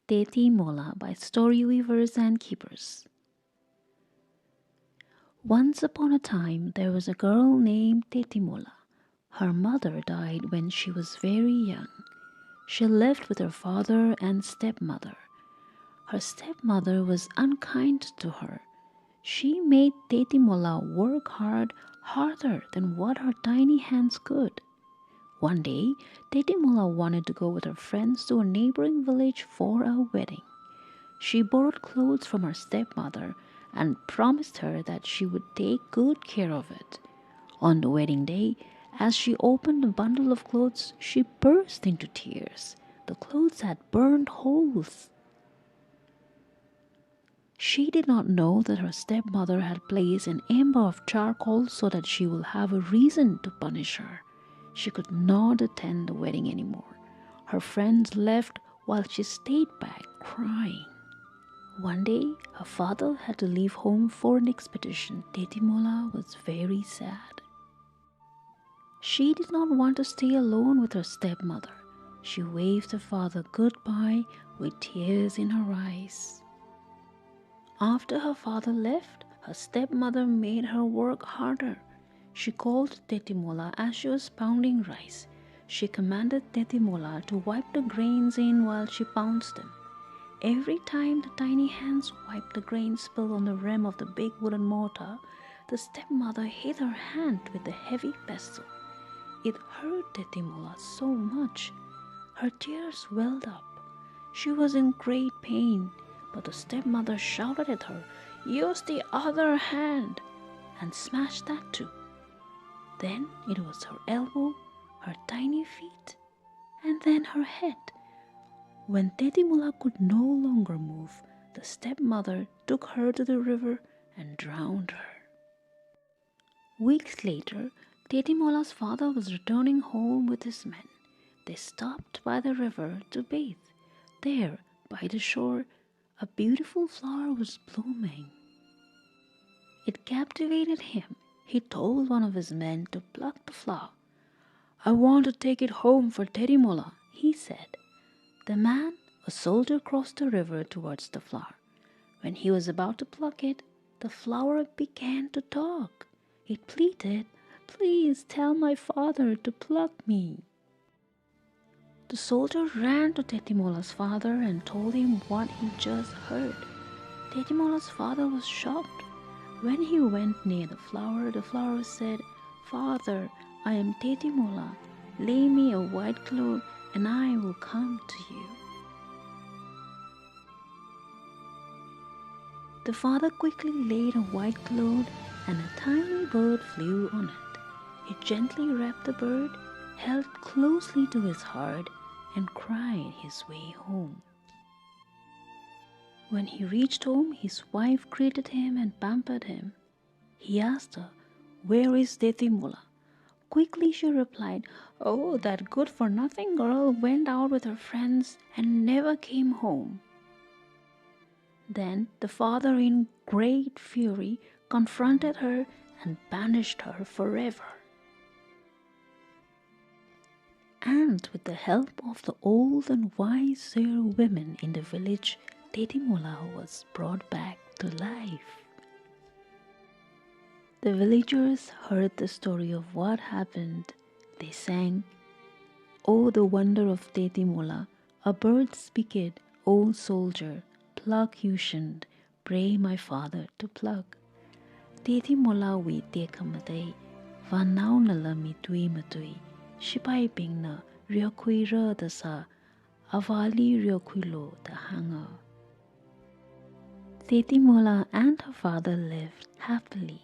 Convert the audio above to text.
Tetimola by Story Weavers and Keepers. Once upon a time, there was a girl named Tetimola. Her mother died when she was very young. She lived with her father and stepmother. Her stepmother was unkind to her. She made Tetimola work hard, harder than what her tiny hands could. One day, Tetimola wanted to go with her friends to a neighboring village for a wedding. She borrowed clothes from her stepmother and promised her that she would take good care of it. On the wedding day, as she opened a bundle of clothes, she burst into tears. The clothes had burned holes. She did not know that her stepmother had placed an ember of charcoal so that she would have a reason to punish her. She could not attend the wedding anymore. Her friends left while she stayed back crying. One day, her father had to leave home for an expedition. Tetimola was very sad. She did not want to stay alone with her stepmother. She waved her father goodbye with tears in her eyes. After her father left, her stepmother made her work harder. She called Tetimola as she was pounding rice. She commanded Tetimola to wipe the grains in while she pounds them. Every time the tiny hands wiped the grain spill on the rim of the big wooden mortar, the stepmother hit her hand with the heavy pestle. It hurt Tetimola so much. Her tears welled up. She was in great pain, but the stepmother shouted at her, "Use the other hand," and smashed that too. Then it was her elbow, her tiny feet, and then her head. When Tetimola could no longer move, the stepmother took her to the river and drowned her. Weeks later, Tetimola's father was returning home with his men. They stopped by the river to bathe. There, by the shore, a beautiful flower was blooming. It captivated him. He told one of his men to pluck the flower. "I want to take it home for Tetimola," he said. The man, a soldier, crossed the river towards the flower. When he was about to pluck it, the flower began to talk. It pleaded, "Please tell my father to pluck me." The soldier ran to Tetimola's father and told him what he just heard. Tetimola's father was shocked. When he went near the flower said, "Father, I am Tetimola. Lay me a white cloth and I will come to you." The father quickly laid a white cloth and a tiny bird flew on it. He gently wrapped the bird, held closely to his heart, and cried his way home. When he reached home, his wife greeted him and pampered him. He asked her, "Where is Tetimola?" Quickly she replied, "Oh, that good-for-nothing girl went out with her friends and never came home." Then the father, in great fury, confronted her and banished her forever. And with the help of the old and wiser women in the village, Tetimola was brought back to life. The villagers heard the story of what happened. They sang, "Oh, the wonder of Tetimola, a bird speaketh, old soldier, pluck you shouldn't, pray my father to pluck. Tetimola we tekamatay, vanau nala mitui matui, shipai pingna, ryokui ra dasa, avali ryokuilo the hanger." Tetimola and her father lived happily